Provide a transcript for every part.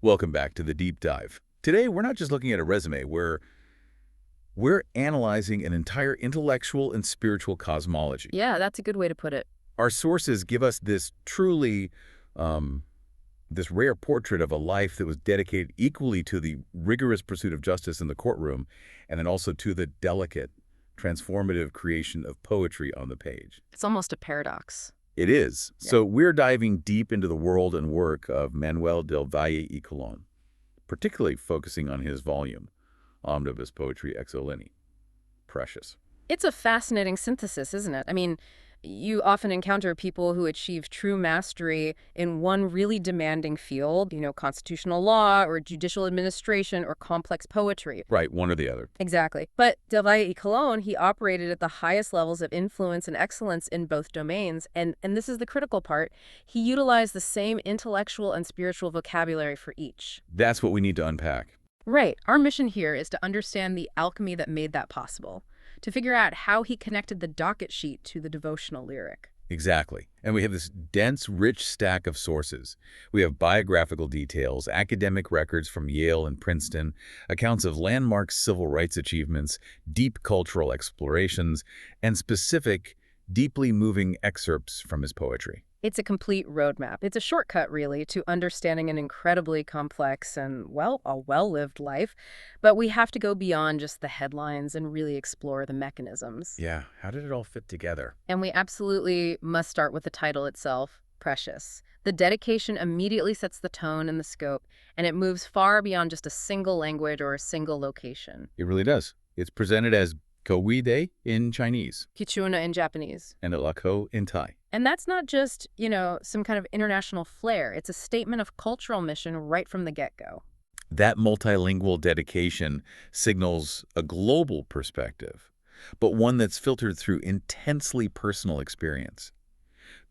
Welcome back to the deep dive. Today, we're not just looking at a resume, we're analyzing an entire intellectual and spiritual cosmology. Yeah, that's a good way to put it. Our sources give us this truly, this rare portrait of a life that was dedicated equally to the rigorous pursuit of justice in the courtroom, and then also to the delicate, transformative creation of poetry on the page. It's almost a paradox. It is. Yeah. So we're diving deep into the world and work of Manuel del Valle y Colón, particularly focusing on his volume, Omnibus Poetry XLVIII. Precious. It's a fascinating synthesis, isn't it? I mean, you often encounter people who achieve true mastery in one really demanding field, constitutional law or judicial administration or complex poetry. Right, one or the other. Exactly. But Del Valle y Colón, he operated at the highest levels of influence and excellence in both domains. And this is the critical part. He utilized the same intellectual and spiritual vocabulary for each. That's what we need to unpack. Right. Our mission here is to understand the alchemy that made that possible, to figure out how he connected the docket sheet to the devotional lyric. Exactly. And we have this dense, rich stack of sources. We have biographical details, academic records from Yale and Princeton, accounts of landmark civil rights achievements, deep cultural explorations, and specific, deeply moving excerpts from his poetry. It's a complete roadmap. It's a shortcut, really, to understanding an incredibly complex and, well, a well-lived life. But we have to go beyond just the headlines and really explore the mechanisms. Yeah, how did it all fit together? And we absolutely must start with the title itself, Precious. The dedication immediately sets the tone and the scope, and it moves far beyond just a single language or a single location. It really does. It's presented as Kowide in Chinese Kichuna in Japanese. and Lako in Thai. And that's not just, some kind of international flair. It's a statement of cultural mission right from the get-go. That multilingual dedication signals a global perspective, but one that's filtered through intensely personal experience.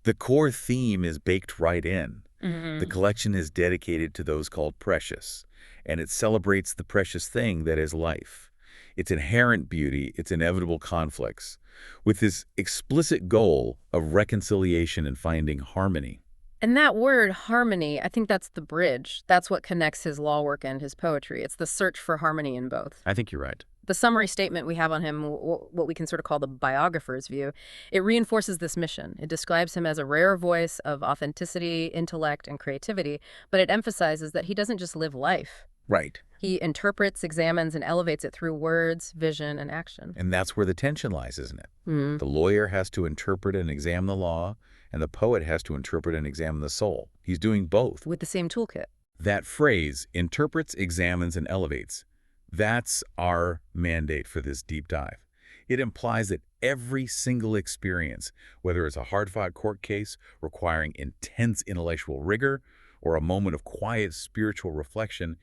The core theme is baked right in. The collection is dedicated to those called precious, and it celebrates the precious thing that is life, its inherent beauty, its inevitable conflicts, with this explicit goal of reconciliation and finding harmony. And that word, harmony, I think that's the bridge. That's what connects his law work and his poetry. It's the search for harmony in both. I think you're right. The summary statement we have on him, what we can sort of call the biographer's view, it reinforces this mission. It describes him as a rare voice of authenticity, intellect, and creativity, but it emphasizes that he doesn't just live life. Right. He interprets, examines, and elevates it through words, vision, and action. And that's where the tension lies, isn't it? Mm. The lawyer has to interpret and examine the law, and the poet has to interpret and examine the soul. He's doing both. With the same toolkit. That phrase, interprets, examines, and elevates, that's our mandate for this deep dive. It implies that every single experience, whether it's a hard-fought court case requiring intense intellectual rigor or a moment of quiet spiritual reflection,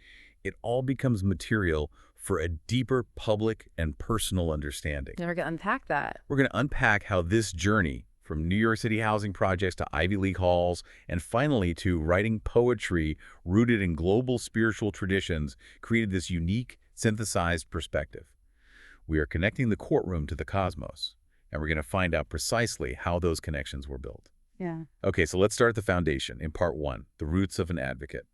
it all becomes material for a deeper public and personal understanding. Now we're going to unpack that. We're going to unpack how this journey from New York City housing projects to Ivy League halls, and finally to writing poetry rooted in global spiritual traditions, created this unique, synthesized perspective. We are connecting the courtroom to the cosmos, and we're going to find out precisely how those connections were built. Yeah. Okay, so let's start at the foundation in part one, the roots of an advocate.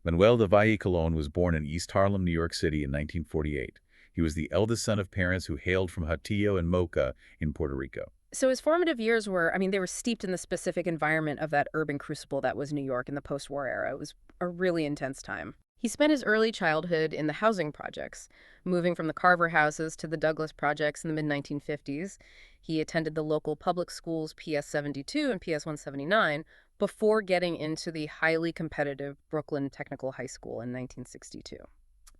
Manuel del Valle y Colón was born in East Harlem, New York City in 1948. He was the eldest son of parents who hailed from Hatillo and Moca in Puerto Rico. So his formative years were, they were steeped in the specific environment of that urban crucible that was New York in the post-war era. It was a really intense time. He spent his early childhood in the housing projects, moving from the Carver houses to the Douglas projects in the mid-1950s. He attended the local public schools PS 72 and PS 179 before getting into the highly competitive Brooklyn Technical High School in 1962.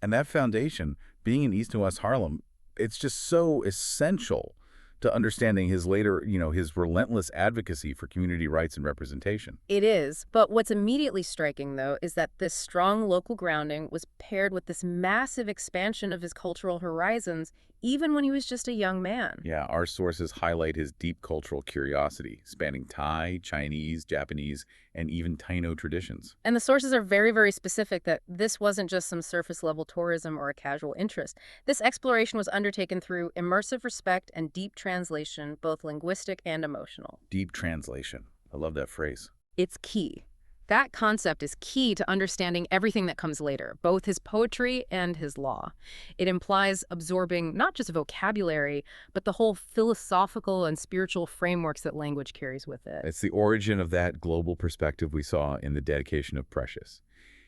And that foundation, being in East and West Harlem, it's just so essential to understanding his later, his relentless advocacy for community rights and representation. It is. But what's immediately striking, though, is that this strong local grounding was paired with this massive expansion of his cultural horizons, even when he was just a young man. Yeah, our sources highlight his deep cultural curiosity, spanning Thai, Chinese, Japanese, and even Taino traditions. And the sources are very, very specific that this wasn't just some surface-level tourism or a casual interest. This exploration was undertaken through immersive respect and deep translation, both linguistic and emotional. Deep translation. I love that phrase. It's key. That concept is key to understanding everything that comes later, both his poetry and his law. It implies absorbing not just vocabulary, but the whole philosophical and spiritual frameworks that language carries with it. It's the origin of that global perspective we saw in the dedication of Precious.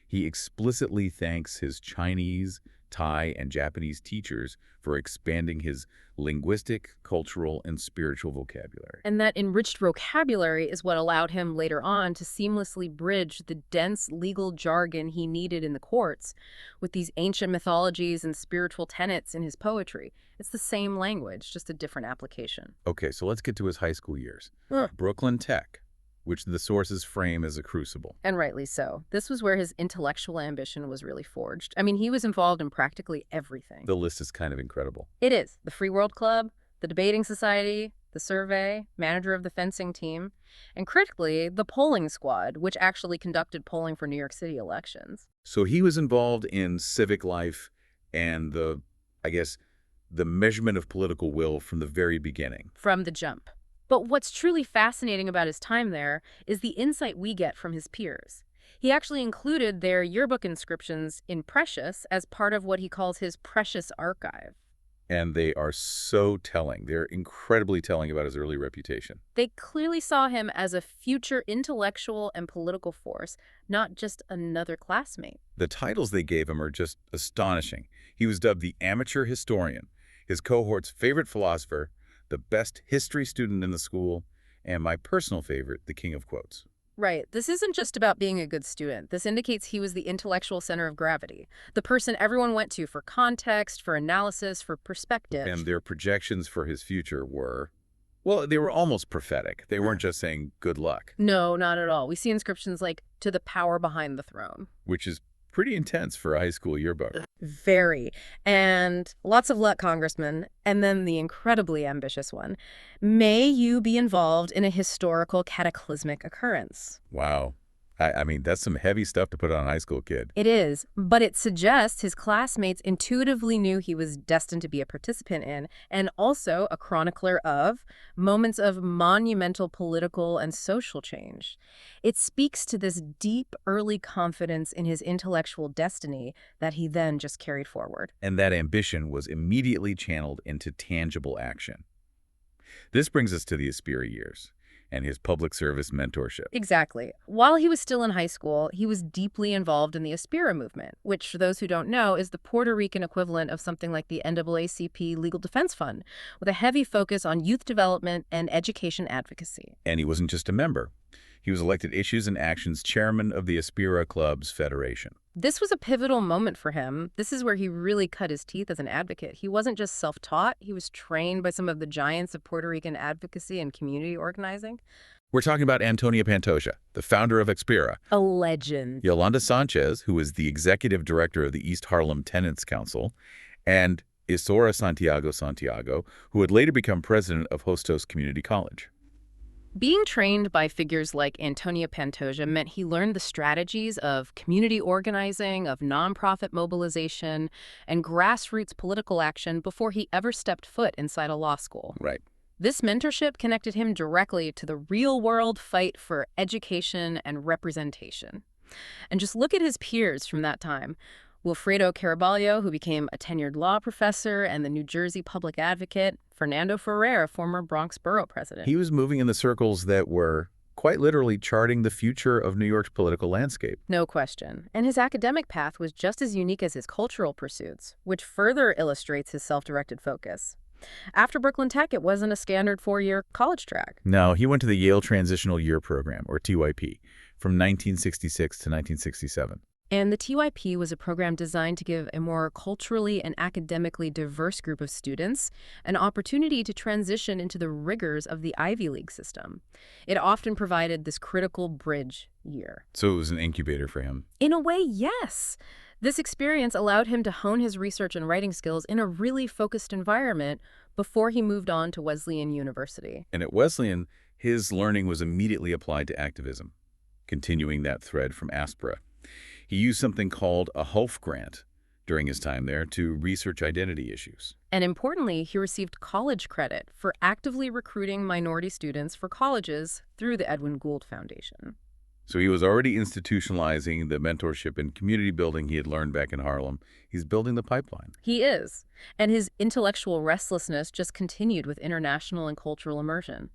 He explicitly thanks his Chinese, Thai, and Japanese teachers for expanding his linguistic, cultural, and spiritual vocabulary. And that enriched vocabulary is what allowed him later on to seamlessly bridge the dense legal jargon he needed in the courts with these ancient mythologies and spiritual tenets in his poetry. It's the same language, just a different application. Okay, so let's get to his high school years. Ugh. Brooklyn Tech, which the sources frame as a crucible. And rightly so. This was where his intellectual ambition was really forged. I mean, he was involved in practically everything. The list is kind of incredible. It is. The Free World Club, the Debating Society, the Survey, manager of the fencing team, and critically, the polling squad, which actually conducted polling for New York City elections. So he was involved in civic life and I guess, the measurement of political will from the very beginning. From the jump. But what's truly fascinating about his time there is the insight we get from his peers. He actually included their yearbook inscriptions in Precious as part of what he calls his Precious Archive. And they are so telling. They're incredibly telling about his early reputation. They clearly saw him as a future intellectual and political force, not just another classmate. The titles they gave him are just astonishing. He was dubbed the amateur historian, his cohort's favorite philosopher, the best history student in the school, and my personal favorite, the king of quotes. Right. This isn't just about being a good student. This indicates he was the intellectual center of gravity, the person everyone went to for context, for analysis, for perspective. And their projections for his future were, well, they were almost prophetic. They weren't just saying good luck. No, not at all. We see inscriptions like, to the power behind the throne. Which is pretty intense for a high school yearbook. Very. And lots of luck, Congressman. And then the incredibly ambitious one. May you be involved in a historical cataclysmic occurrence. Wow. I mean, that's some heavy stuff to put on a high school kid. It is, but it suggests his classmates intuitively knew he was destined to be a participant in, and also a chronicler of, moments of monumental political and social change. It speaks to this deep early confidence in his intellectual destiny that he then just carried forward. And that ambition was immediately channeled into tangible action. This brings us to the Aspira years and his public service mentorship. Exactly. While he was still in high school, he was deeply involved in the Aspira movement, which, for those who don't know, is the Puerto Rican equivalent of something like the NAACP Legal Defense Fund, with a heavy focus on youth development and education advocacy. And he wasn't just a member. He was elected Issues and Actions chairman of the Aspira Clubs Federation. This was a pivotal moment for him. This is where he really cut his teeth as an advocate. He wasn't just self-taught. He was trained by some of the giants of Puerto Rican advocacy and community organizing. We're talking about Antonia Pantoja, the founder of Aspira. A legend. Yolanda Sanchez, who was the executive director of the East Harlem Tenants Council, and Isora Santiago, who would later become president of Hostos Community College. Being trained by figures like Antonia Pantoja meant he learned the strategies of community organizing, of nonprofit mobilization, and grassroots political action before he ever stepped foot inside a law school. Right. This mentorship connected him directly to the real-world fight for education and representation. And just look at his peers from that time. Wilfredo Caraballo, who became a tenured law professor and the New Jersey public advocate. Fernando Ferrer, former Bronx borough president. He was moving in the circles that were quite literally charting the future of New York's political landscape. No question. And his academic path was just as unique as his cultural pursuits, which further illustrates his self-directed focus. After Brooklyn Tech, it wasn't a standard 4-year college track. No, he went to the Yale Transitional Year Program, or TYP, from 1966 to 1967. And the TYP was a program designed to give a more culturally and academically diverse group of students an opportunity to transition into the rigors of the Ivy League system. It often provided this critical bridge year. So it was an incubator for him. In a way, yes. This experience allowed him to hone his research and writing skills in a really focused environment before he moved on to Wesleyan University. And at Wesleyan, his learning was immediately applied to activism, continuing that thread from Aspira. He used something called a Hof grant during his time there to research identity issues. And importantly, he received college credit for actively recruiting minority students for colleges through the Edwin Gould Foundation. So he was already institutionalizing the mentorship and community building he had learned back in Harlem. He's building the pipeline. He is. And his intellectual restlessness just continued with international and cultural immersion.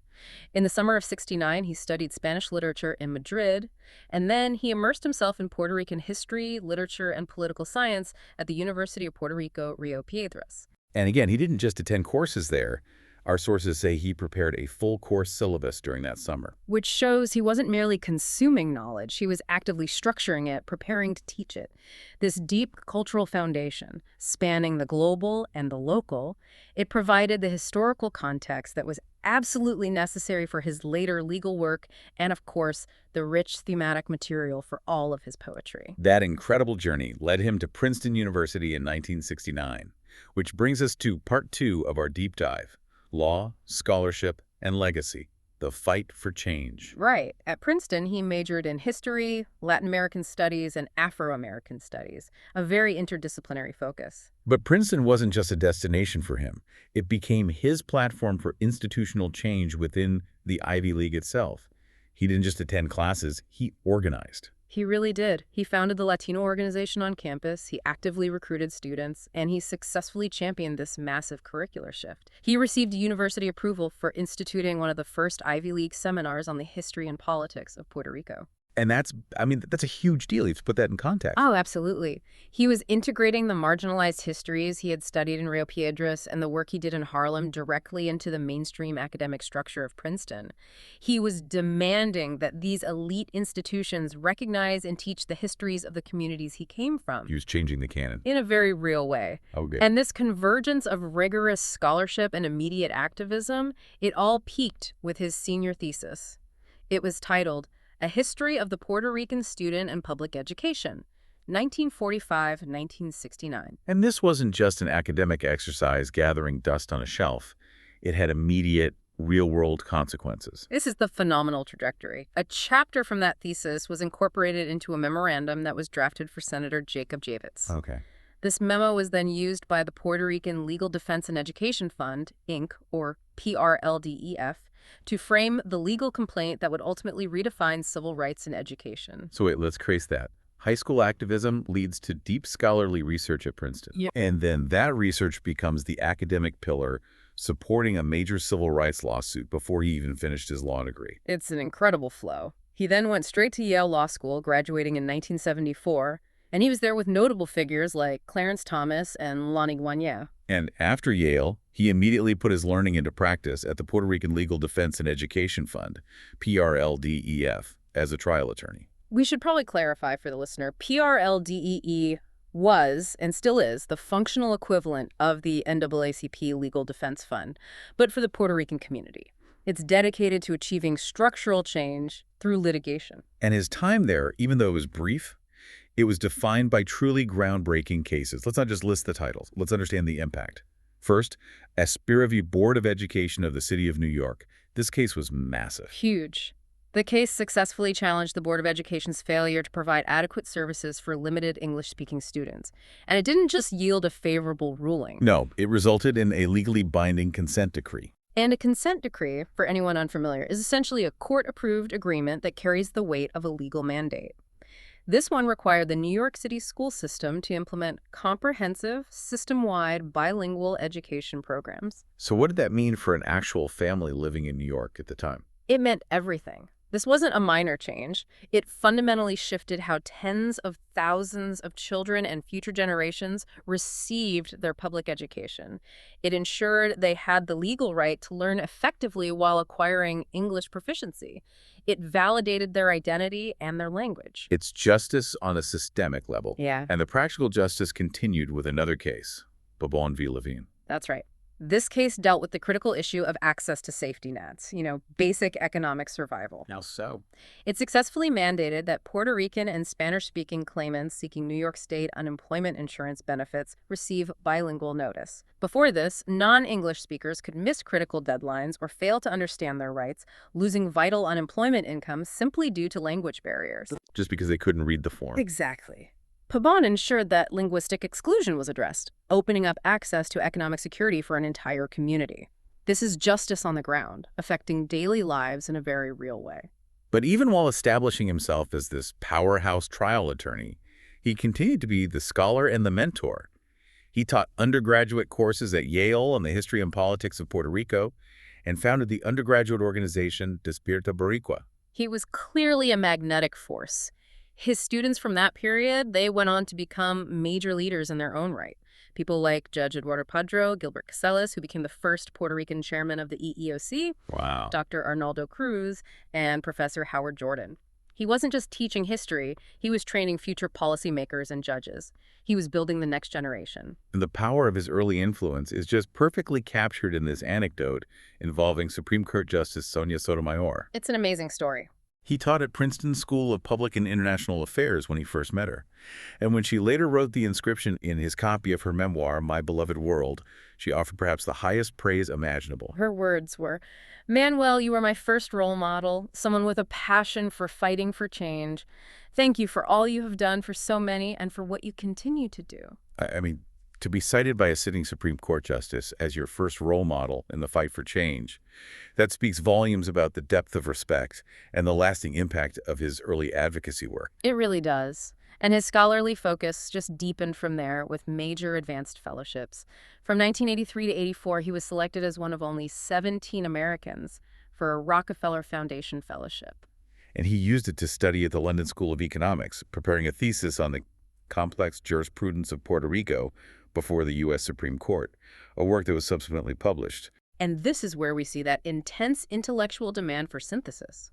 In the summer of '69, he studied Spanish literature in Madrid, and then he immersed himself in Puerto Rican history, literature, and political science at the University of Puerto Rico, Rio Piedras. And again, he didn't just attend courses there. Our sources say he prepared a full course syllabus during that summer. Which shows he wasn't merely consuming knowledge, he was actively structuring it, preparing to teach it. This deep cultural foundation, spanning the global and the local, it provided the historical context that was absolutely necessary for his later legal work and, of course, the rich thematic material for all of his poetry. That incredible journey led him to Princeton University in 1969, which brings us to part 2 of our deep dive. Law, scholarship, and legacy, the fight for change. Right. At Princeton, he majored in history, Latin American studies, and Afro-American studies, a very interdisciplinary focus. But Princeton wasn't just a destination for him. It became his platform for institutional change within the Ivy League itself. He didn't just attend classes, he organized. He really did. He founded the Latino organization on campus, he actively recruited students, and he successfully championed this massive curricular shift. He received university approval for instituting one of the first Ivy League seminars on the history and politics of Puerto Rico. And that's a huge deal. You have to put that in context. Oh, absolutely. He was integrating the marginalized histories he had studied in Rio Piedras and the work he did in Harlem directly into the mainstream academic structure of Princeton. He was demanding that these elite institutions recognize and teach the histories of the communities he came from. He was changing the canon. In a very real way. Okay. And this convergence of rigorous scholarship and immediate activism, it all peaked with his senior thesis. It was titled, A History of the Puerto Rican Student and Public Education, 1945-1969. And this wasn't just an academic exercise gathering dust on a shelf. It had immediate, real-world consequences. This is the phenomenal trajectory. A chapter from that thesis was incorporated into a memorandum that was drafted for Senator Jacob Javits. Okay. This memo was then used by the Puerto Rican Legal Defense and Education Fund, Inc., or PRLDEF, to frame the legal complaint that would ultimately redefine civil rights in education. So wait, let's trace that. High school activism leads to deep scholarly research at Princeton. Yep. And then that research becomes the academic pillar supporting a major civil rights lawsuit before he even finished his law degree. It's an incredible flow. He then went straight to Yale Law School, graduating in 1974, and he was there with notable figures like Clarence Thomas and Lonnie Guanier. And after Yale, he immediately put his learning into practice at the Puerto Rican Legal Defense and Education Fund, PRLDEF, as a trial attorney. We should probably clarify for the listener, PRLDEE was, and still is, the functional equivalent of the NAACP Legal Defense Fund, but for the Puerto Rican community. It's dedicated to achieving structural change through litigation. And his time there, even though it was brief, it was defined by truly groundbreaking cases. Let's not just list the titles. Let's understand the impact. First, Aspiravi Board of Education of the City of New York. This case was massive. Huge. The case successfully challenged the Board of Education's failure to provide adequate services for limited English-speaking students. And it didn't just yield a favorable ruling. No, it resulted in a legally binding consent decree. And a consent decree, for anyone unfamiliar, is essentially a court-approved agreement that carries the weight of a legal mandate. This one required the New York City school system to implement comprehensive, system-wide bilingual education programs. So what did that mean for an actual family living in New York at the time? It meant everything. This wasn't a minor change. It fundamentally shifted how tens of thousands of children and future generations received their public education. It ensured they had the legal right to learn effectively while acquiring English proficiency. It validated their identity and their language. It's justice on a systemic level. Yeah. And the practical justice continued with another case, Bobon v. Levine. That's right. This case dealt with the critical issue of access to safety nets, basic economic survival. How so? It successfully mandated that Puerto Rican and Spanish-speaking claimants seeking New York State unemployment insurance benefits receive bilingual notice. Before this, non-English speakers could miss critical deadlines or fail to understand their rights, losing vital unemployment income simply due to language barriers. Just because they couldn't read the form. Exactly. Pabon ensured that linguistic exclusion was addressed, opening up access to economic security for an entire community. This is justice on the ground, affecting daily lives in a very real way. But even while establishing himself as this powerhouse trial attorney, he continued to be the scholar and the mentor. He taught undergraduate courses at Yale on the history and politics of Puerto Rico and founded the undergraduate organization Despierta Boricua. He was clearly a magnetic force. His students from that period, they went on to become major leaders in their own right. People like Judge Eduardo Padro, Gilbert Casellas, who became the first Puerto Rican chairman of the EEOC, Wow. Dr. Arnaldo Cruz, and Professor Howard Jordan. He wasn't just teaching history, he was training future policymakers and judges. He was building the next generation. And the power of his early influence is just perfectly captured in this anecdote involving Supreme Court Justice Sonia Sotomayor. It's an amazing story. He taught at Princeton School of Public and International Affairs when he first met her. And when she later wrote the inscription in his copy of her memoir, My Beloved World, she offered perhaps the highest praise imaginable. Her words were, "Manuel, you are my first role model, someone with a passion for fighting for change. Thank you for all you have done for so many and for what you continue to do." I mean, to be cited by a sitting Supreme Court justice as your first role model in the fight for change, that speaks volumes about the depth of respect and the lasting impact of his early advocacy work. It really does. And his scholarly focus just deepened from there with major advanced fellowships. From 1983 to 84, he was selected as one of only 17 Americans for a Rockefeller Foundation Fellowship. And he used it to study at the London School of Economics, preparing a thesis on the complex jurisprudence of Puerto Rico before the U.S. Supreme Court, a work that was subsequently published. And this is where we see that intense intellectual demand for synthesis.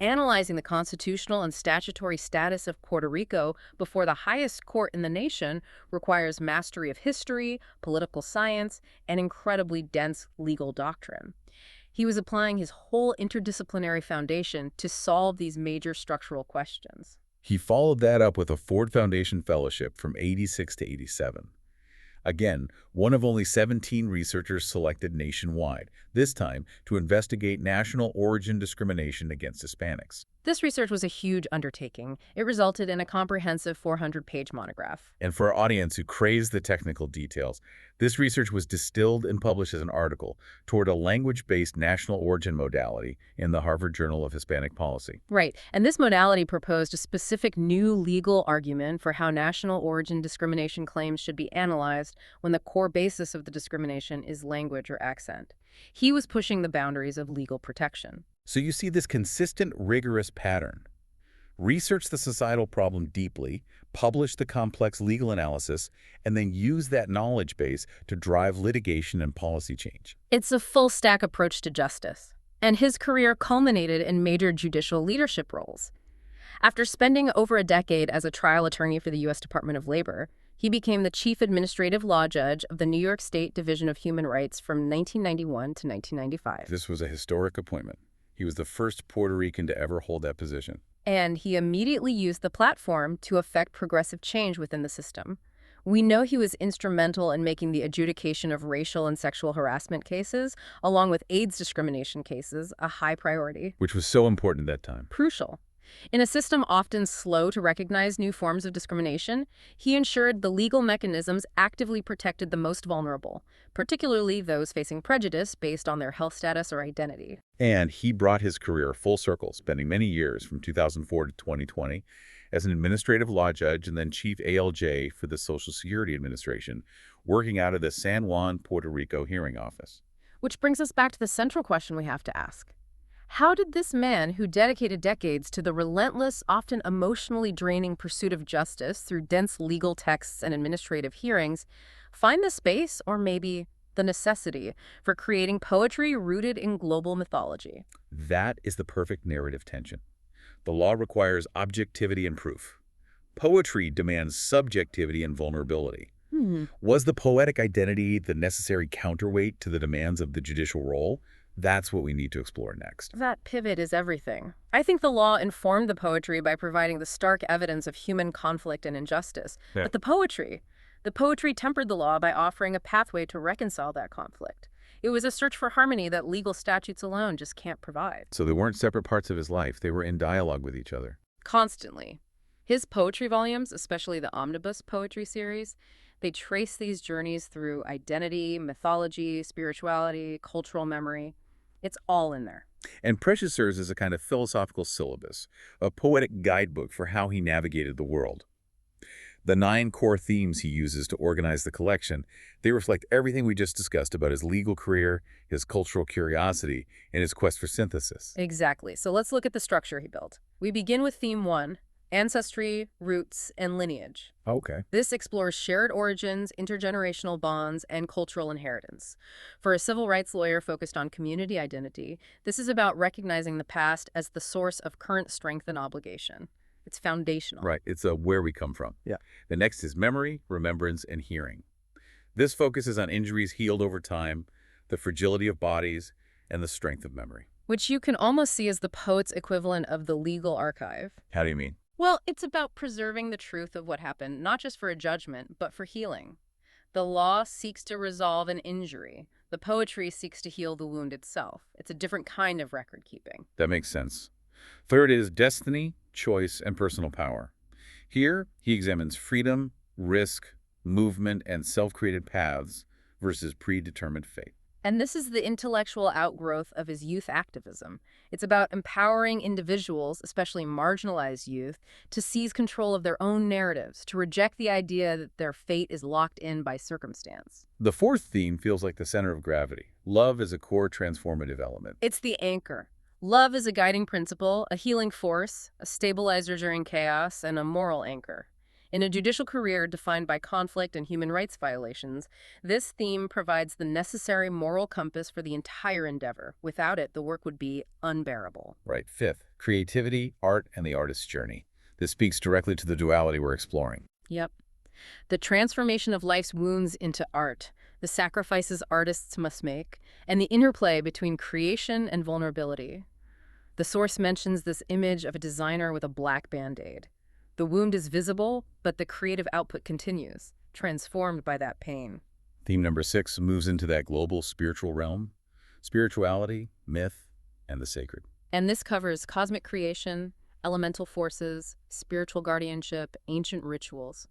Analyzing the constitutional and statutory status of Puerto Rico before the highest court in the nation requires mastery of history, political science, and incredibly dense legal doctrine. He was applying his whole interdisciplinary foundation to solve these major structural questions. He followed that up with a Ford Foundation Fellowship from 86 to 87. Again, one of only 17 researchers selected nationwide, this time to investigate national origin discrimination against Hispanics. This research was a huge undertaking. It resulted in a comprehensive 400-page monograph. And for our audience who craves the technical details, this research was distilled and published as an article toward a language-based national origin modality in the Harvard Journal of Hispanic Policy. Right, and this modality proposed a specific new legal argument for how national origin discrimination claims should be analyzed when the core basis of the discrimination is language or accent. He was pushing the boundaries of legal protection. So you see this consistent, rigorous pattern. Research the societal problem deeply, publish the complex legal analysis, and then use that knowledge base to drive litigation and policy change. It's a full-stack approach to justice, and his career culminated in major judicial leadership roles. After spending over a decade as a trial attorney for the U.S. Department of Labor, he became the chief administrative law judge of the New York State Division of Human Rights from 1991 to 1995. This was a historic appointment. He was the first Puerto Rican to ever hold that position. And he immediately used the platform to effect progressive change within the system. We know he was instrumental in making the adjudication of racial and sexual harassment cases, along with AIDS discrimination cases, a high priority. Which was so important at that time. Crucial. In a system often slow to recognize new forms of discrimination, he ensured the legal mechanisms actively protected the most vulnerable, particularly those facing prejudice based on their health status or identity. And he brought his career full circle, spending many years from 2004 to 2020 as an administrative law judge and then chief ALJ for the Social Security Administration, working out of the San Juan, Puerto Rico hearing office. Which brings us back to the central question we have to ask. How did this man, who dedicated decades to the relentless, often emotionally draining pursuit of justice through dense legal texts and administrative hearings, find the space, or maybe the necessity, for creating poetry rooted in global mythology? That is the perfect narrative tension. The law requires objectivity and proof. Poetry demands subjectivity and vulnerability. Was the poetic identity the necessary counterweight to the demands of the judicial role? That's what we need to explore next. That pivot is everything. I think the law informed the poetry by providing the stark evidence of human conflict and injustice. Yeah. But the poetry tempered the law by offering a pathway to reconcile that conflict. It was a search for harmony that legal statutes alone just can't provide. So they weren't separate parts of his life. They were in dialogue with each other. Constantly. His poetry volumes, especially the Omnibus poetry series, they trace these journeys through identity, mythology, spirituality, cultural memory. It's all in there. And Precious serves as a kind of philosophical syllabus, a poetic guidebook for how he navigated the world. The 9 core themes he uses to organize the collection, they reflect everything we just discussed about his legal career, his cultural curiosity, and his quest for synthesis. Exactly. So let's look at the structure he built. We begin with theme 1, ancestry, roots, and lineage. Okay. This explores shared origins, intergenerational bonds, and cultural inheritance. For a civil rights lawyer focused on community identity, this is about recognizing the past as the source of current strength and obligation. It's foundational. Right, it's a where we come from. Yeah. The next is memory, remembrance, and hearing. This focuses on injuries healed over time, the fragility of bodies, and the strength of memory. Which you can almost see as the poet's equivalent of the legal archive. How do you mean? Well, it's about preserving the truth of what happened, not just for a judgment, but for healing. The law seeks to resolve an injury. The poetry seeks to heal the wound itself. It's a different kind of record keeping. That makes sense. Third is destiny, choice, and personal power. Here, he examines freedom, risk, movement, and self-created paths versus predetermined fate. And this is the intellectual outgrowth of his youth activism. It's about empowering individuals, especially marginalized youth, to seize control of their own narratives, to reject the idea that their fate is locked in by circumstance. The fourth theme feels like the center of gravity. Love is a core transformative element. It's the anchor. Love is a guiding principle, a healing force, a stabilizer during chaos, and a moral anchor. In a judicial career defined by conflict and human rights violations, this theme provides the necessary moral compass for the entire endeavor. Without it, the work would be unbearable. Right. Fifth, creativity, art, and the artist's journey. This speaks directly to the duality we're exploring. Yep. The transformation of life's wounds into art, the sacrifices artists must make, and the interplay between creation and vulnerability. The source mentions this image of a designer with a black band-aid. The wound is visible, but the creative output continues, transformed by that pain. Theme number 6 moves into that global spiritual realm, spirituality, myth, and the sacred. And this covers cosmic creation, elemental forces, spiritual guardianship, ancient rituals.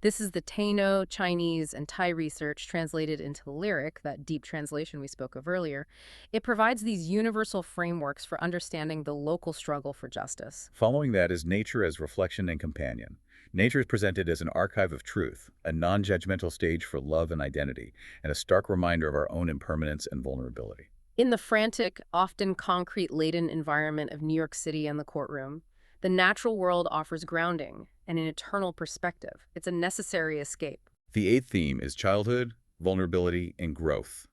This is the Taino, Chinese, and Thai research translated into lyric, that deep translation we spoke of earlier. It provides these universal frameworks for understanding the local struggle for justice. Following that is nature as reflection and companion. Nature is presented as an archive of truth, a non-judgmental stage for love and identity, and a stark reminder of our own impermanence and vulnerability. In the frantic, often concrete-laden environment of New York City and the courtroom, the natural world offers grounding and an eternal perspective. It's a necessary escape. The 8th theme is childhood, vulnerability, and growth.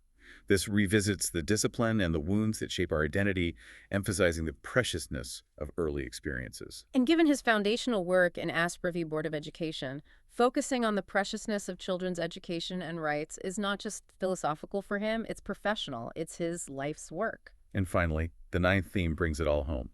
This revisits the discipline and the wounds that shape our identity, emphasizing the preciousness of early experiences. And given his foundational work in Asper v. Board of Education, focusing on the preciousness of children's education and rights is not just philosophical for him, it's professional. It's his life's work. And finally, the 9th theme brings it all home.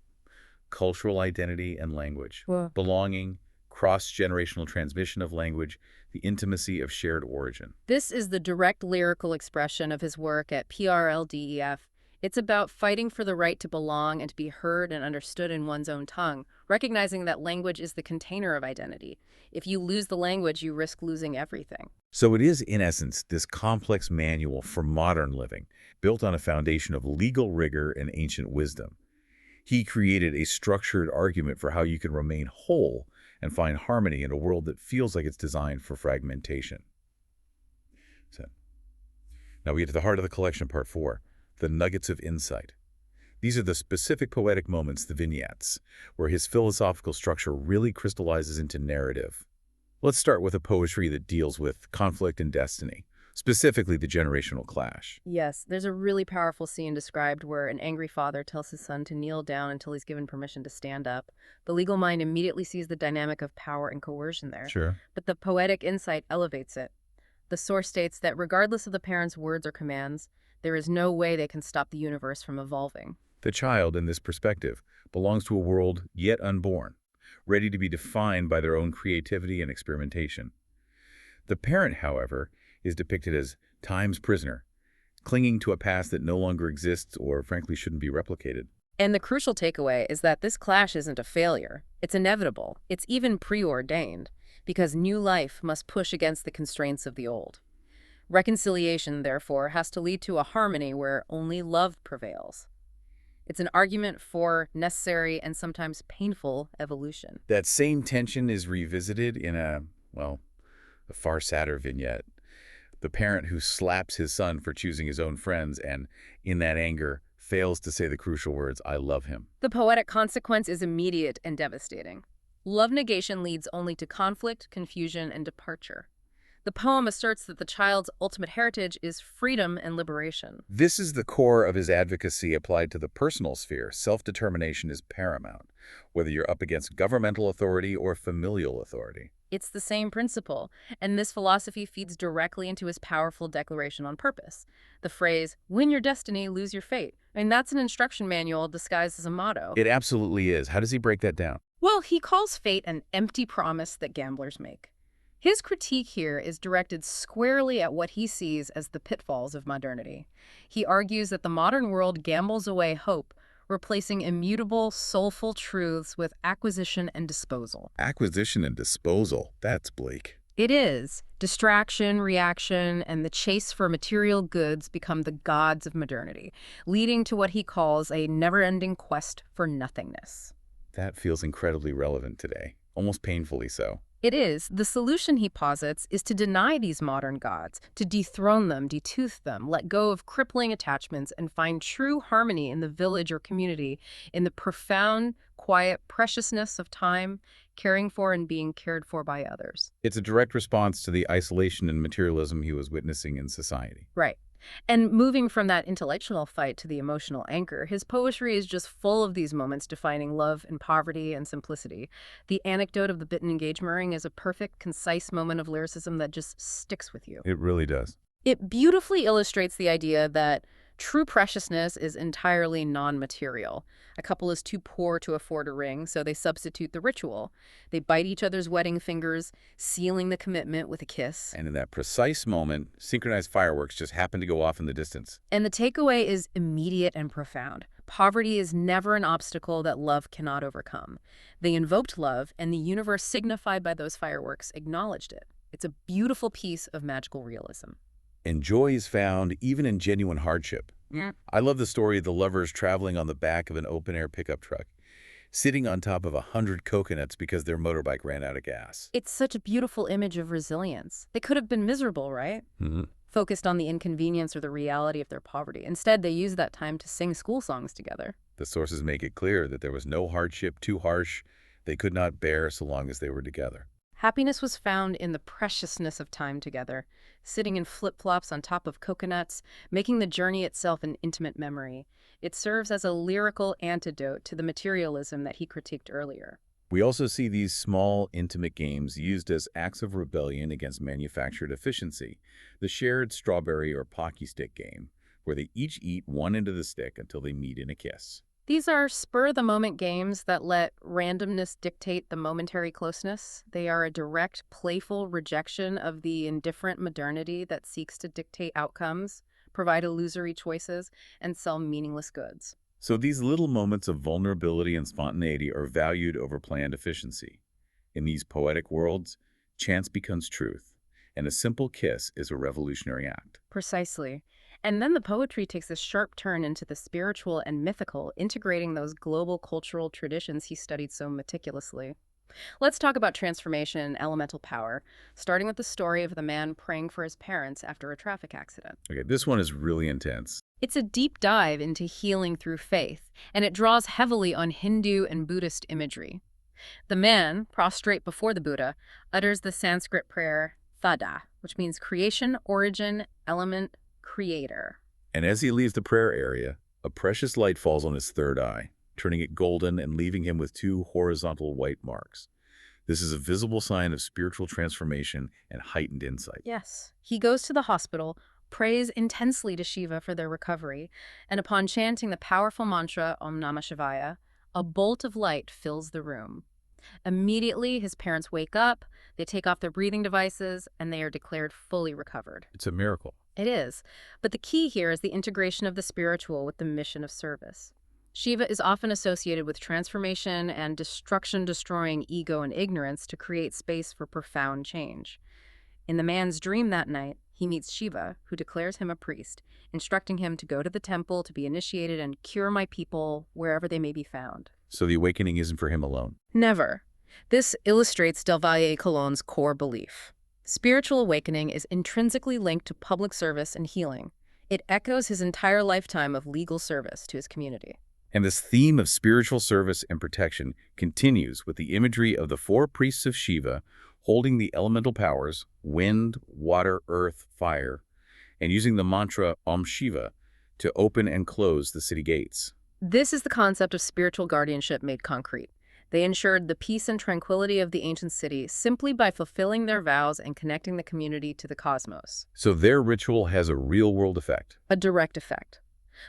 Cultural identity and language, Whoa. belonging, cross-generational transmission of language, the intimacy of shared origin. This is the direct lyrical expression of his work at PRLDEF. It's about fighting for the right to belong and to be heard and understood in one's own tongue, recognizing that language is the container of identity. If you lose the language, you risk losing everything. So it is, in essence, this complex manual for modern living, built on a foundation of legal rigor and ancient wisdom. He created a structured argument for how you can remain whole and find harmony in a world that feels like it's designed for fragmentation. So, now we get to the heart of the collection, part 4, the nuggets of insight. These are the specific poetic moments, the vignettes, where his philosophical structure really crystallizes into narrative. Let's start with a poetry that deals with conflict and destiny, specifically the generational clash. Yes, there's a really powerful scene described where an angry father tells his son to kneel down until he's given permission to stand up. The legal mind immediately sees the dynamic of power and coercion there. Sure. But the poetic insight elevates it. The source states that regardless of the parents' words or commands, there is no way they can stop the universe from evolving. The child, in this perspective, belongs to a world yet unborn, ready to be defined by their own creativity and experimentation. The parent, however, is depicted as time's prisoner, clinging to a past that no longer exists or, frankly, shouldn't be replicated. And the crucial takeaway is that this clash isn't a failure. It's inevitable. It's even preordained, because new life must push against the constraints of the old. Reconciliation, therefore, has to lead to a harmony where only love prevails. It's an argument for necessary and sometimes painful evolution. That same tension is revisited in well, a far sadder vignette. The parent who slaps his son for choosing his own friends and, in that anger, fails to say the crucial words, "I love him." The poetic consequence is immediate and devastating. Love negation leads only to conflict, confusion, and departure. The poem asserts that the child's ultimate heritage is freedom and liberation. This is the core of his advocacy applied to the personal sphere. Self-determination is paramount, whether you're up against governmental authority or familial authority. It's the same principle, and this philosophy feeds directly into his powerful declaration on purpose. The phrase, "win your destiny, lose your fate." I mean, that's an instruction manual disguised as a motto. It absolutely is. How does he break that down? Well, he calls fate an empty promise that gamblers make. His critique here is directed squarely at what he sees as the pitfalls of modernity. He argues that the modern world gambles away hope, replacing immutable, soulful truths with acquisition and disposal. Acquisition and disposal. That's bleak. It is. Distraction, reaction, and the chase for material goods become the gods of modernity, leading to what he calls a never-ending quest for nothingness. That feels incredibly relevant today, almost painfully so. It is. The solution, he posits, is to deny these modern gods, to dethrone them, detooth them, let go of crippling attachments, and find true harmony in the village or community, in the profound, quiet preciousness of time, caring for and being cared for by others. It's a direct response to the isolation and materialism he was witnessing in society. Right. And moving from that intellectual fight to the emotional anchor, his poetry is just full of these moments defining love and poverty and simplicity. The anecdote of the bitten engagement ring is a perfect, concise moment of lyricism that just sticks with you. It really does. It beautifully illustrates the idea that true preciousness is entirely non-material. A couple is too poor to afford a ring, so they substitute the ritual. They bite each other's wedding fingers, sealing the commitment with a kiss. And in that precise moment, synchronized fireworks just happen to go off in the distance. And the takeaway is immediate and profound. Poverty is never an obstacle that love cannot overcome. They invoked love, and the universe signified by those fireworks acknowledged it. It's a beautiful piece of magical realism. And joy is found even in genuine hardship. I love the story of the lovers traveling on the back of an open-air pickup truck, sitting on top of 100 coconuts because their motorbike ran out of gas. It's such a beautiful image of resilience. They could have been miserable, right? Focused on the inconvenience or the reality of their poverty. Instead, they used that time to sing school songs together. The sources make it clear that there was no hardship too harsh they could not bear so long as they were together. Happiness was found in the preciousness of time together, sitting in flip-flops on top of coconuts, making the journey itself an intimate memory. It serves as a lyrical antidote to the materialism that he critiqued earlier. We also see these small, intimate games used as acts of rebellion against manufactured efficiency. The shared strawberry or pocky stick game, where they each eat one end of the stick until they meet in a kiss. These are spur-of-the-moment games that let randomness dictate the momentary closeness. They are a direct, playful rejection of the indifferent modernity that seeks to dictate outcomes, provide illusory choices, and sell meaningless goods. So these little moments of vulnerability and spontaneity are valued over planned efficiency. In these poetic worlds, chance becomes truth, and a simple kiss is a revolutionary act. Precisely. And then the poetry takes a sharp turn into the spiritual and mythical, integrating those global cultural traditions he studied so meticulously. Let's talk about transformation and elemental power, starting with the story of the man praying for his parents after a traffic accident. Okay, this one is really intense. It's a deep dive into healing through faith, and it draws heavily on Hindu and Buddhist imagery. The man, prostrate before the Buddha, utters the Sanskrit prayer, Thada, which means creation, origin, element, creator. And as he leaves the prayer area, a precious light falls on his third eye, turning it golden and leaving him with 2 horizontal white marks. This is a visible sign of spiritual transformation and heightened insight. Yes. He goes to the hospital, prays intensely to Shiva for their recovery, and upon chanting the powerful mantra Om Namah Shivaya, a bolt of light fills the room. Immediately, his parents wake up, they take off their breathing devices, and they are declared fully recovered. It's a miracle. It is. But the key here is the integration of the spiritual with the mission of service. Shiva is often associated with transformation and destruction-destroying ego and ignorance to create space for profound change. In the man's dream that night, he meets Shiva, who declares him a priest, instructing him to go to the temple to be initiated and cure my people wherever they may be found. So the awakening isn't for him alone. Never. This illustrates Del Valle Colón's core belief. Spiritual awakening is intrinsically linked to public service and healing. It echoes his entire lifetime of legal service to his community. And this theme of spiritual service and protection continues with the imagery of the four priests of Shiva holding the elemental powers, wind, water, earth, fire, and using the mantra Om Shiva to open and close the city gates. This is the concept of spiritual guardianship made concrete. They ensured the peace and tranquility of the ancient city simply by fulfilling their vows and connecting the community to the cosmos. So their ritual has a real-world effect. A direct effect.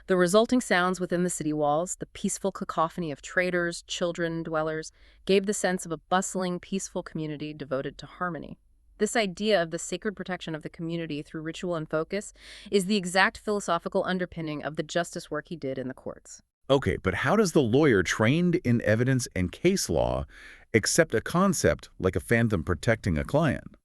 The resulting sounds within the city walls, the peaceful cacophony of traders, children, dwellers, gave the sense of a bustling, peaceful community devoted to harmony. This idea of the sacred protection of the community through ritual and focus is the exact philosophical underpinning of the justice work he did in the courts. Okay, but how does the lawyer trained in evidence and case law accept a concept like a phantom protecting a client?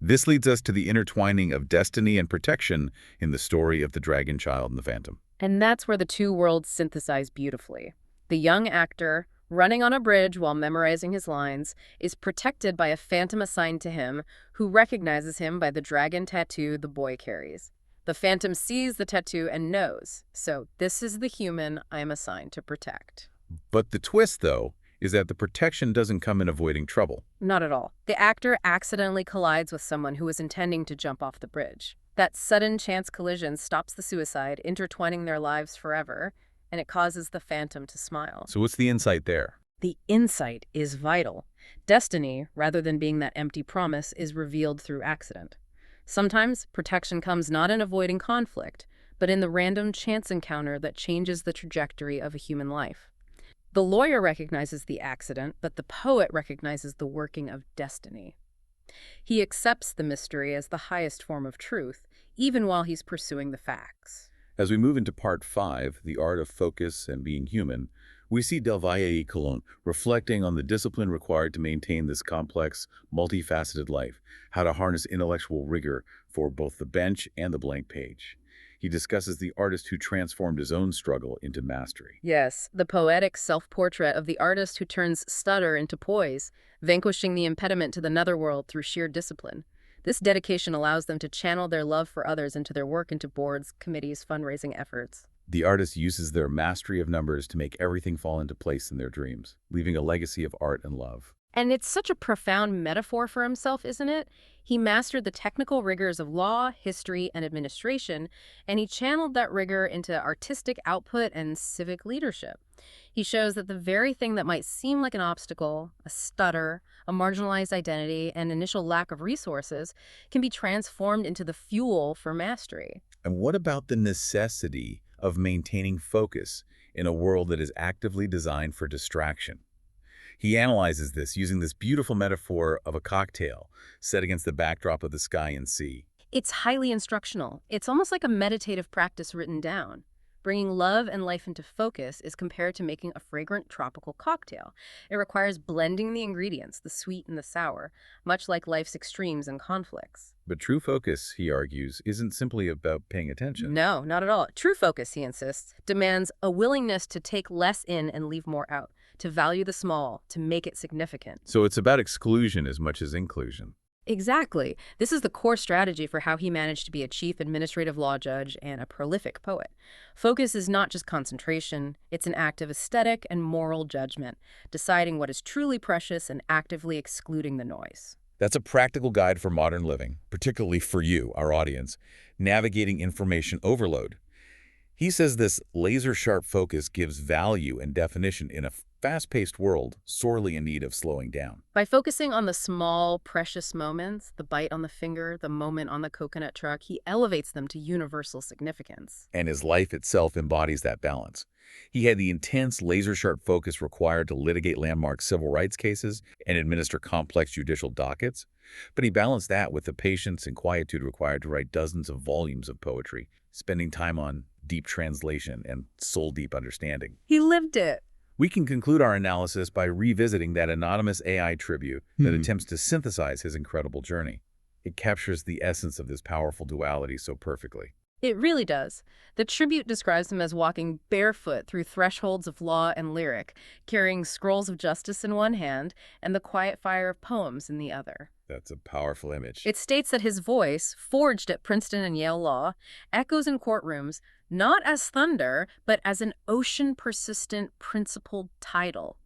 This leads us to the intertwining of destiny and protection in the story of the Dragon Child and the Phantom. And that's where the two worlds synthesize beautifully. The young actor, running on a bridge while memorizing his lines, is protected by a phantom assigned to him who recognizes him by the dragon tattoo the boy carries. The phantom sees the tattoo and knows, so this is the human I am assigned to protect. But the twist, though, is that the protection doesn't come in avoiding trouble. Not at all. The actor accidentally collides with someone who is intending to jump off the bridge. That sudden chance collision stops the suicide, intertwining their lives forever, and it causes the phantom to smile. So what's the insight there? The insight is vital. Destiny, rather than being that empty promise, is revealed through accident. Sometimes protection comes not in avoiding conflict, but in the random chance encounter that changes the trajectory of a human life. The lawyer recognizes the accident, but the poet recognizes the working of destiny. He accepts the mystery as the highest form of truth, even while he's pursuing the facts. As we move into part 5, the art of focus and being human, we see Del Valle Colón reflecting on the discipline required to maintain this complex, multifaceted life, how to harness intellectual rigor for both the bench and the blank page. He discusses the artist who transformed his own struggle into mastery. Yes, the poetic self-portrait of the artist who turns stutter into poise, vanquishing the impediment to the netherworld through sheer discipline. This dedication allows them to channel their love for others into their work, into boards, committees, fundraising efforts. The artist uses their mastery of numbers to make everything fall into place in their dreams, leaving a legacy of art and love. And it's such a profound metaphor for himself, isn't it? He mastered the technical rigors of law, history, and administration, and he channeled that rigor into artistic output and civic leadership. He shows that the very thing that might seem like an obstacle, a stutter, a marginalized identity, and initial lack of resources, can be transformed into the fuel for mastery. And what about the necessity of maintaining focus in a world that is actively designed for distraction? He analyzes this using this beautiful metaphor of a cocktail set against the backdrop of the sky and sea. It's highly instructional. It's almost like a meditative practice written down. Bringing love and life into focus is compared to making a fragrant tropical cocktail. It requires blending the ingredients, the sweet and the sour, much like life's extremes and conflicts. But true focus, he argues, isn't simply about paying attention. No, not at all. True focus, he insists, demands a willingness to take less in and leave more out, to value the small, to make it significant. So it's about exclusion as much as inclusion. Exactly. This is the core strategy for how he managed to be a chief administrative law judge and a prolific poet. Focus is not just concentration, it's an act of aesthetic and moral judgment, deciding what is truly precious and actively excluding the noise. That's a practical guide for modern living, particularly for you, our audience, navigating information overload. He says this laser-sharp focus gives value and definition in a fast-paced world sorely in need of slowing down. By focusing on the small, precious moments, the bite on the finger, the moment on the coconut truck, he elevates them to universal significance. And his life itself embodies that balance. He had the intense, laser-sharp focus required to litigate landmark civil rights cases and administer complex judicial dockets, but he balanced that with the patience and quietude required to write dozens of volumes of poetry, spending time on deep translation and soul-deep understanding. He lived it. We can conclude our analysis by revisiting that anonymous AI tribute that attempts to synthesize his incredible journey. It captures the essence of this powerful duality so perfectly. It really does. The tribute describes him as walking barefoot through thresholds of law and lyric, carrying scrolls of justice in one hand and the quiet fire of poems in the other. That's a powerful image. It states that his voice, forged at Princeton and Yale Law, echoes in courtrooms not as thunder, but as an ocean-persistent principled tidal.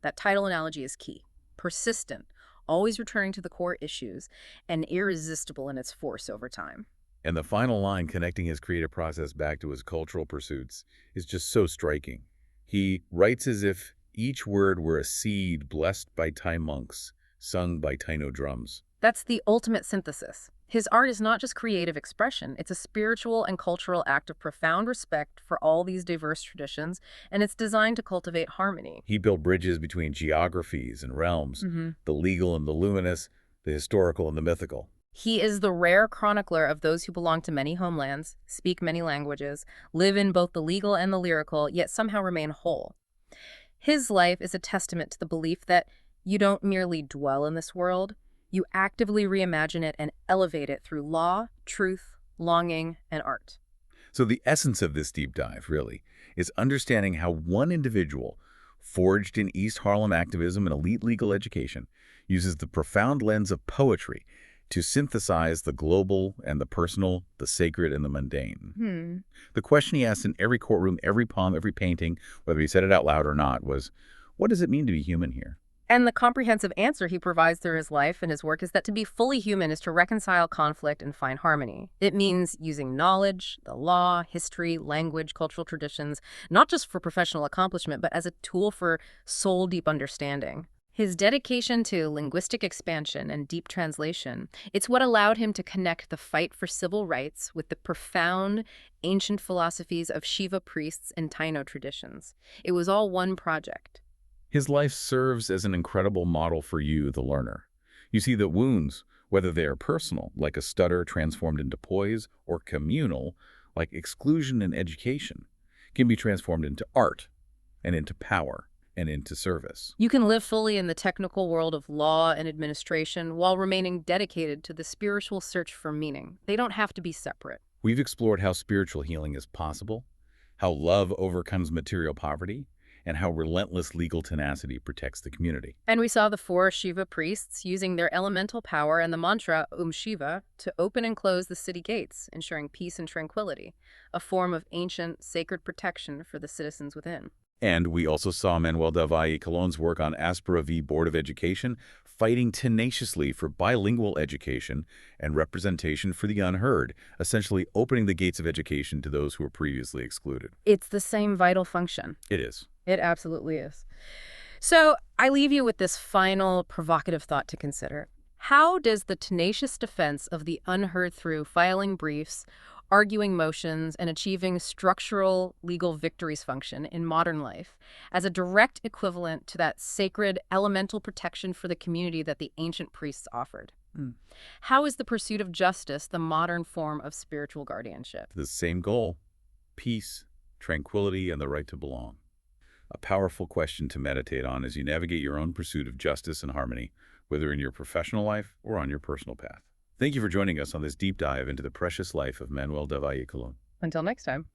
That tidal analogy is key. Persistent, always returning to the core issues, and irresistible in its force over time. And the final line connecting his creative process back to his cultural pursuits is just so striking. He writes as if each word were a seed blessed by Thai monks, sung by Taino drums. That's the ultimate synthesis. His art is not just creative expression, it's a spiritual and cultural act of profound respect for all these diverse traditions, and it's designed to cultivate harmony. He built bridges between geographies and realms, the legal and the luminous, the historical and the mythical. He is the rare chronicler of those who belong to many homelands, speak many languages, live in both the legal and the lyrical, yet somehow remain whole. His life is a testament to the belief that you don't merely dwell in this world, you actively reimagine it and elevate it through law, truth, longing, and art. So the essence of this deep dive, really, is understanding how one individual, forged in East Harlem activism and elite legal education, uses the profound lens of poetry to synthesize the global and the personal, the sacred and the mundane. The question he asked in every courtroom, every poem, every painting, whether he said it out loud or not, was, what does it mean to be human here? And the comprehensive answer he provides through his life and his work is that to be fully human is to reconcile conflict and find harmony. It means using knowledge, the law, history, language, cultural traditions, not just for professional accomplishment, but as a tool for soul-deep understanding. His dedication to linguistic expansion and deep translation, it's what allowed him to connect the fight for civil rights with the profound, ancient philosophies of Shiva priests and Taino traditions. It was all one project. His life serves as an incredible model for you, the learner. You see that wounds, whether they are personal, like a stutter transformed into poise, or communal, like exclusion and education, can be transformed into art and into power and into service. You can live fully in the technical world of law and administration while remaining dedicated to the spiritual search for meaning. They don't have to be separate. We've explored how spiritual healing is possible, how love overcomes material poverty, and how relentless legal tenacity protects the community. And we saw the 4 Shiva priests using their elemental power and the mantra Shiva to open and close the city gates, ensuring peace and tranquility, a form of ancient, sacred protection for the citizens within. And we also saw Manuel del Valle Colón's work on Aspera v. Board of Education, fighting tenaciously for bilingual education and representation for the unheard, essentially opening the gates of education to those who were previously excluded. It's the same vital function. It is. It absolutely is. So I leave you with this final provocative thought to consider. How does the tenacious defense of the unheard through filing briefs, arguing motions, and achieving structural legal victories function in modern life as a direct equivalent to that sacred elemental protection for the community that the ancient priests offered? How is the pursuit of justice the modern form of spiritual guardianship? The same goal: peace, tranquility, and the right to belong. A powerful question to meditate on as you navigate your own pursuit of justice and harmony, whether in your professional life or on your personal path. Thank you for joining us on this deep dive into the precious life of Manuel del Valle Colón. Until next time.